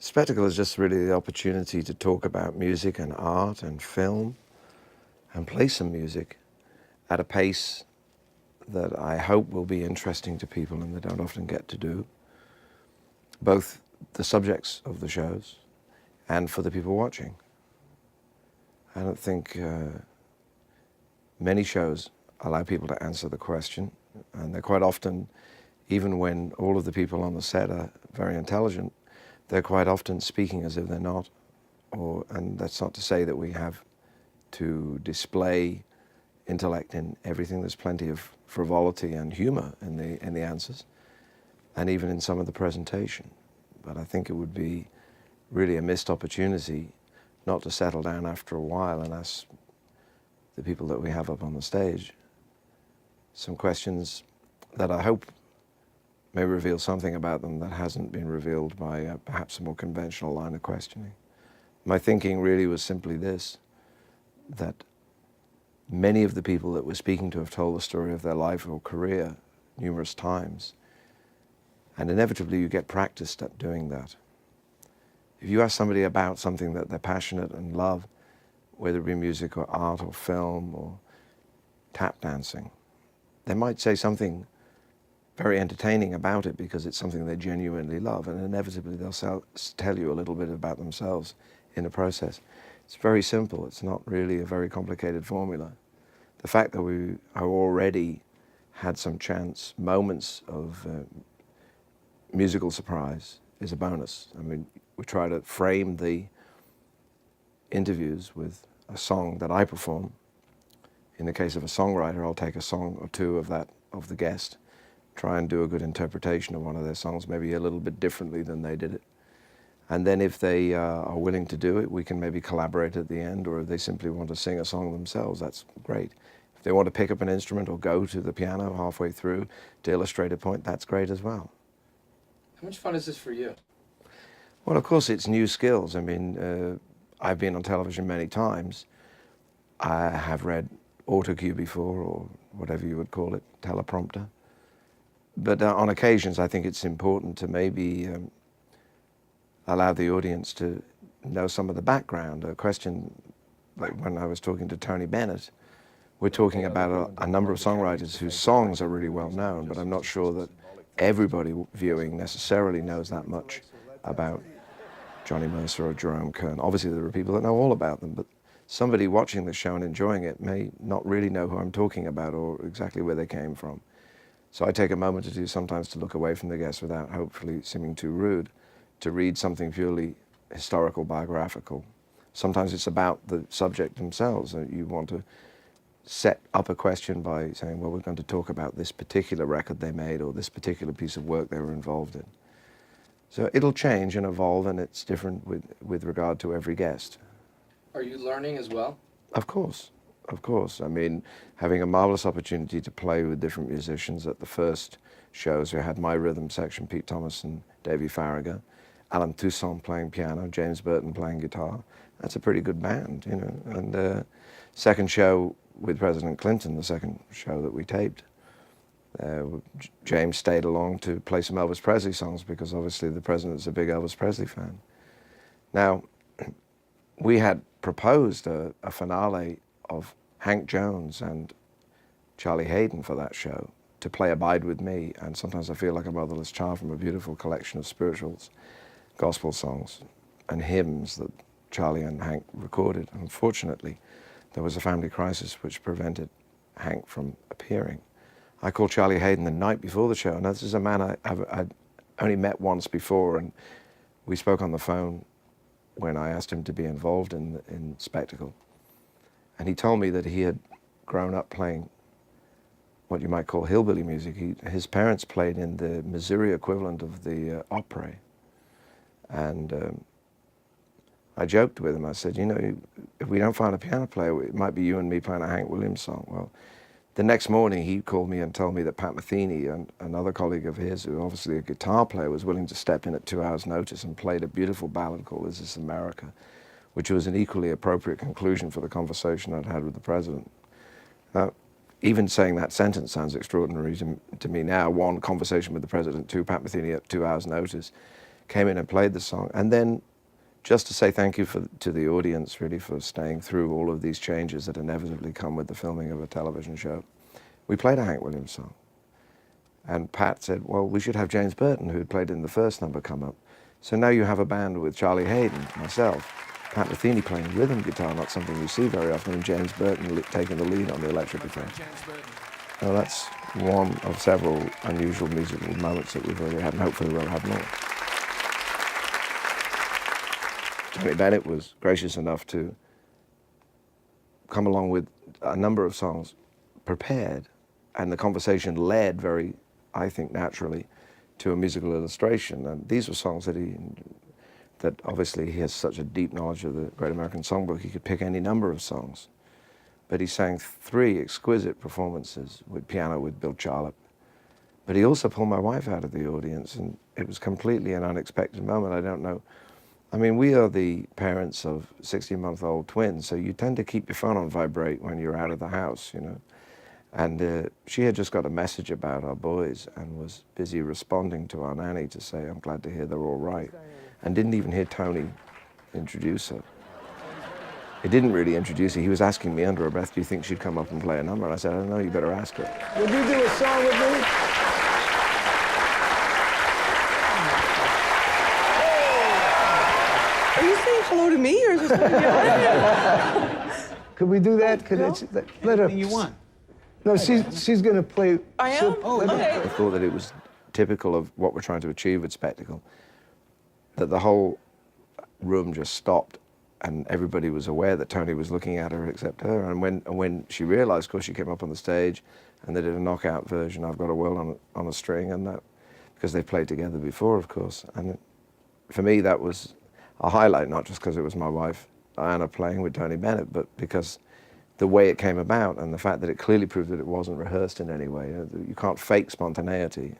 Spectacle is just really the opportunity to talk about music and art and film and play some music at a pace that I hope will be interesting to people and they don't often get to do, both the subjects of the shows and for the people watching. I don't think many shows allow people to answer the question, and they're quite often, even when all of the people on the set are very intelligent, they're quite often speaking as if they're not. And that's not to say that we have to display intellect in everything. There's plenty of frivolity and humor in the answers, and even in some of the presentation. But I think it would be really a missed opportunity not to settle down after a while and ask the people that we have up on the stage some questions that I hope may reveal something about them that hasn't been revealed by perhaps a more conventional line of questioning. My thinking really was simply this, that many of the people that we're speaking to have told the story of their life or career numerous times, and inevitably you get practiced at doing that. If you ask somebody about something that they're passionate and love, whether it be music or art or film or tap dancing, they might say something very entertaining about it because it's something they genuinely love, and inevitably they'll tell you a little bit about themselves in the process. It's very simple. It's not really a very complicated formula. The fact that we have already had some chance moments of musical surprise is a bonus. I mean, we try to frame the interviews with a song that I perform. In the case of a songwriter, I'll take a song or two of the guest, try and do a good interpretation of one of their songs, maybe a little bit differently than they did it. And then if they are willing to do it, we can maybe collaborate at the end, or if they simply want to sing a song themselves, that's great. If they want to pick up an instrument or go to the piano halfway through to illustrate a point, that's great as well. How much fun is this for you? Well, of course, it's new skills. I mean, I've been on television many times. I have read autocue before, or whatever you would call it, teleprompter. But on occasions, I think it's important to maybe allow the audience to know some of the background. A question, like when I was talking to Tony Bennet, we're talking about a number of songwriters whose songs are really well known, but I'm not sure that everybody viewing necessarily knows that much about Johnny Mercer or Jerome Kern. Obviously there are people that know all about them, but somebody watching the show and enjoying it may not really know who I'm talking about or exactly where they came from. So I take a moment or two sometimes to look away from the guests without hopefully seeming too rude, to read something purely historical, biographical. Sometimes it's about the subject themselves. You want to set up a question by saying, well, we're going to talk about this particular record they made or this particular piece of work they were involved in. So it'll change and evolve, and it's different with regard to every guest. Are you learning as well? Of course, of course. I mean, having a marvelous opportunity to play with different musicians at the first shows, we had my rhythm section, Pete Thomas and Davey Farragher, Alan Toussaint playing piano, James Burton playing guitar. That's a pretty good band, you know. And second show with President Clinton, the second show that we taped, James stayed along to play some Elvis Presley songs because obviously the president's a big Elvis Presley fan. Now, we had proposed a finale of Hank Jones and Charlie Hayden for that show to play Abide With Me, and sometimes I feel like a motherless child from a beautiful collection of spirituals, gospel songs and hymns that Charlie and Hank recorded. Unfortunately, there was a family crisis which prevented Hank from appearing. I called Charlie Hayden the night before the show, and this is a man I'd only met once before, and we spoke on the phone when I asked him to be involved in Spectacle. And he told me that he had grown up playing what you might call hillbilly music. His parents played in the Missouri equivalent of the opera. And I joked with him. I said, you know, if we don't find a piano player, it might be you and me playing a Hank Williams song. Well, the next morning he called me and told me that Pat Metheny, and another colleague of his, who obviously a guitar player, was willing to step in at 2 hours' notice and played a beautiful ballad called Is This America, which was an equally appropriate conclusion for the conversation I'd had with the president. Even saying that sentence sounds extraordinary to me now. One, conversation with the president. Two, Pat Metheny at 2 hours' notice. came in and played the song. And then just to say thank you to the audience, really, for staying through all of these changes that inevitably come with the filming of a television show, we played a Hank Williams song. And Pat said, well, we should have James Burton, who had played in the first number, come up. So now you have a band with Charlie Hayden, myself, Pat Metheny playing rhythm guitar, not something you see very often, and James Burton taking the lead on the electric guitar. Well, that's one of several unusual musical moments that we've already had, and hopefully we'll have more. Tony Bennet was gracious enough to come along with a number of songs prepared, and the conversation led very, I think, naturally to a musical illustration. And these were songs that obviously he has such a deep knowledge of the Great American Songbook, he could pick any number of songs. But he sang 3 exquisite performances with piano with Bill Charlap. But he also pulled my wife out of the audience, and it was completely an unexpected moment. I don't know. I mean, we are the parents of 16-month-old twins, so you tend to keep your phone on vibrate when you're out of the house, you know. And she had just got a message about our boys and was busy responding to our nanny to say, I'm glad to hear they're all right, and didn't even hear Tony introduce her. He didn't really introduce her. He was asking me under her breath, do you think she'd come up and play a number? And I said, I don't know, you better ask her. Would you do a song with me? Are you saying hello to me, or is this something else? Could we do that? Could No. let her? Anything you want. No, she's going to play. I am? Okay. I thought that it was typical of what we're trying to achieve with Spectacle, that the whole room just stopped and everybody was aware that Tony was looking at her except her. And when she realized, of course, she came up on the stage and they did a knockout version, I've Got a World on a String, and that, because they played together before, of course. And for me, that was a highlight, not just because it was my wife, Diana, playing with Tony Bennet, but because the way it came about and the fact that it clearly proved that it wasn't rehearsed in any way. You can't fake spontaneity,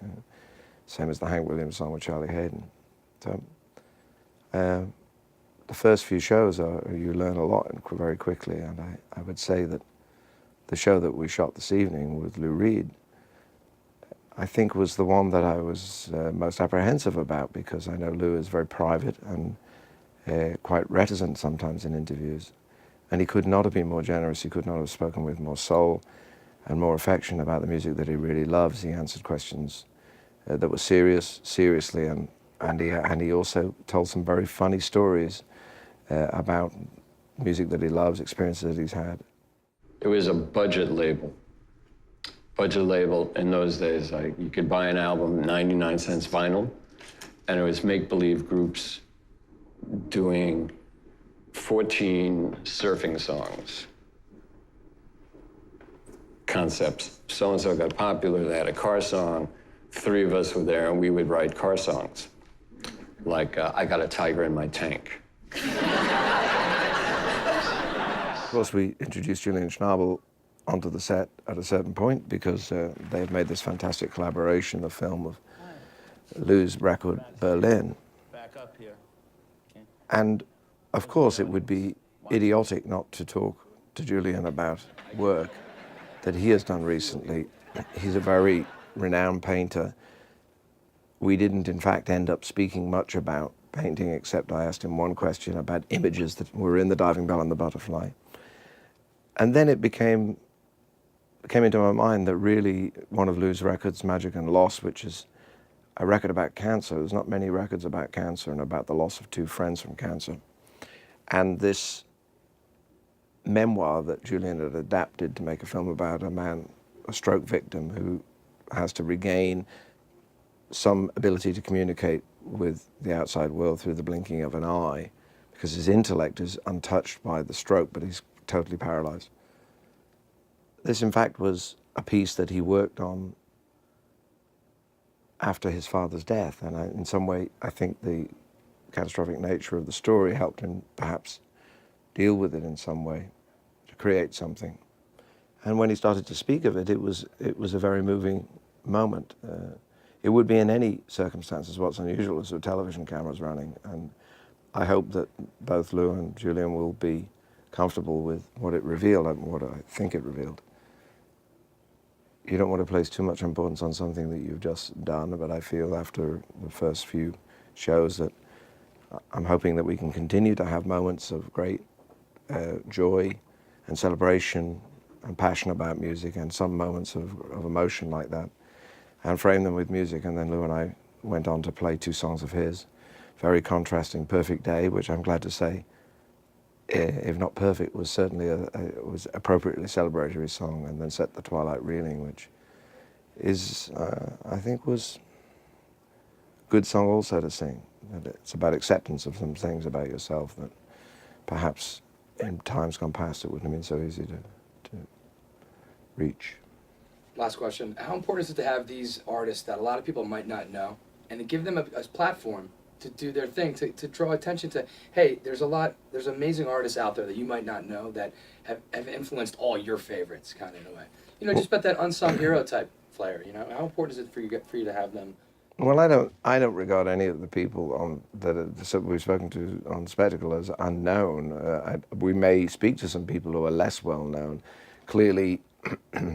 same as the Hank Williams song with Charlie Hayden. So the first few shows, you learn a lot very quickly, and I would say that the show that we shot this evening with Lou Reed, I think was the one that I was most apprehensive about, because I know Lou is very private and quite reticent sometimes in interviews. And he could not have been more generous. He could not have spoken with more soul and more affection about the music that he really loves. He answered questions that were seriously, and he also told some very funny stories about music that he loves, experiences that he's had. It was a budget label. Budget label in those days, you could buy an album 99 cents vinyl, and it was make-believe groups doing 14 surfing songs. Concepts. So-and-so got popular, they had a car song, 3 of us were there, and we would write car songs. Like, I Got a Tiger in My Tank. Of course, we introduced Julian Schnabel onto the set at a certain point because they've made this fantastic collaboration, the film of Lou's record, Berlin. Back up here. Okay. And of course, it would be idiotic not to talk to Julian about work that he has done recently. He's a very renowned painter. We didn't, in fact, end up speaking much about painting, except I asked him one question about images that were in The Diving Bell and the Butterfly. And then it came into my mind that really one of Lou's records, Magic and Loss, which is a record about cancer. There's not many records about cancer and about the loss of 2 friends from cancer. And this memoir that Julian had adapted to make a film about a man, a stroke victim, who has to regain some ability to communicate with the outside world through the blinking of an eye, because his intellect is untouched by the stroke, but he's totally paralyzed. This, in fact, was a piece that he worked on after his father's death, and in some way, I think the catastrophic nature of the story helped him perhaps deal with it in some way, to create something. And when he started to speak of it, it was a very moving moment. It would be in any circumstances. What's unusual is the television cameras running, and I hope that both Lou and Julian will be comfortable with what it revealed and what I think it revealed. You don't want to place too much importance on something that you've just done, but I feel after the first few shows that I'm hoping that we can continue to have moments of great joy and celebration and passion about music, and some moments of emotion like that, and frame them with music. And then Lou and I went on to play 2 songs of his, very contrasting Perfect Day, which I'm glad to say, if not perfect, was certainly was appropriately celebratory song, and then Set the Twilight Reeling, which is, I think, was a good song also to sing. It's about acceptance of some things about yourself that perhaps in times gone past it wouldn't have been so easy to reach. Last question. How important is it to have these artists that a lot of people might not know, and to give them a platform to do their thing, to draw attention to, hey, there's amazing artists out there that you might not know that have influenced all your favorites, kind of in a way. You know, just about that unsung hero type flair, you know? How important is it for you to have them? Well, I don't regard any of the people that we've spoken to on Spectacle as unknown. We may speak to some people who are less well known. Clearly,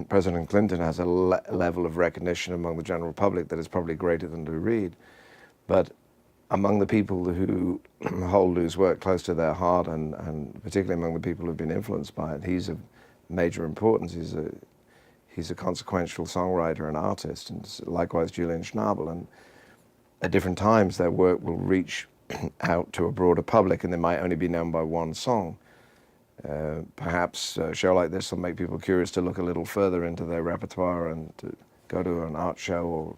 President Clinton has a level of recognition among the general public that is probably greater than Lou Reed. But among the people who hold Lou's work close to their heart, and particularly among the people who've been influenced by it, he's of major importance. He's a consequential songwriter and artist, and likewise Julian Schnabel. And at different times, their work will reach out to a broader public, and they might only be known by one song. Perhaps a show like this will make people curious to look a little further into their repertoire and to go to an art show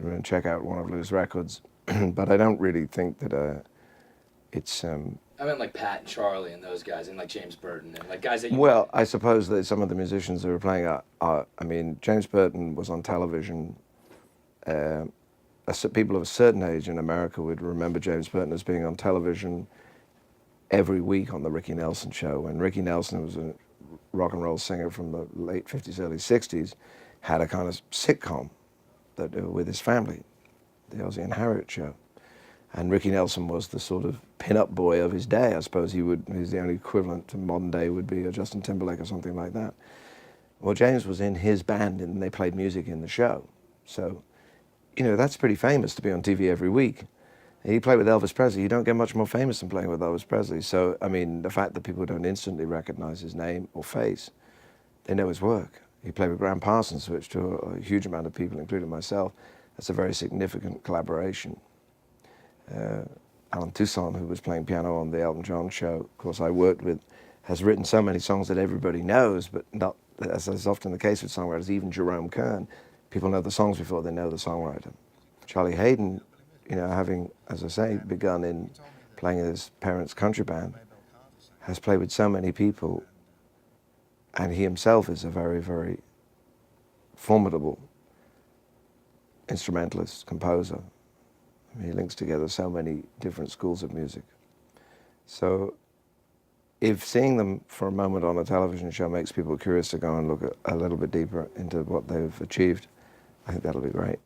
or check out one of Lou's records. But I don't really think that it's... I meant like Pat and Charlie and those guys, and like James Burton, and like guys that you... Well, I suppose that some of the musicians who are playing are I mean, James Burton was on television. People of a certain age in America would remember James Burton as being on television every week on the Ricky Nelson show. And Ricky Nelson was a rock and roll singer from the late 50s, early 60s, had a kind of sitcom that with his family, the Ozzie and Harriet show. And Ricky Nelson was the sort of pin-up boy of his day. I suppose he's the only equivalent to modern day would be a Justin Timberlake or something like that. Well, James was in his band and they played music in the show. So, you know, that's pretty famous to be on TV every week. He played with Elvis Presley. You don't get much more famous than playing with Elvis Presley. So, I mean, the fact that people don't instantly recognize his name or face, they know his work. He played with Graham Parsons, which to a huge amount of people, including myself, that's a very significant collaboration. Alan Toussaint, who was playing piano on the Elton John show, of course I worked with, has written so many songs that everybody knows, but not, as is often the case with songwriters, even Jerome Kern, people know the songs before they know the songwriter. Charlie Hayden, you know, having, as I say, begun in playing in his parents' country band, has played with so many people, and he himself is a very, very formidable instrumentalist, composer. I mean, he links together so many different schools of music. So if seeing them for a moment on a television show makes people curious to go and look a little bit deeper into what they've achieved, I think that'll be great.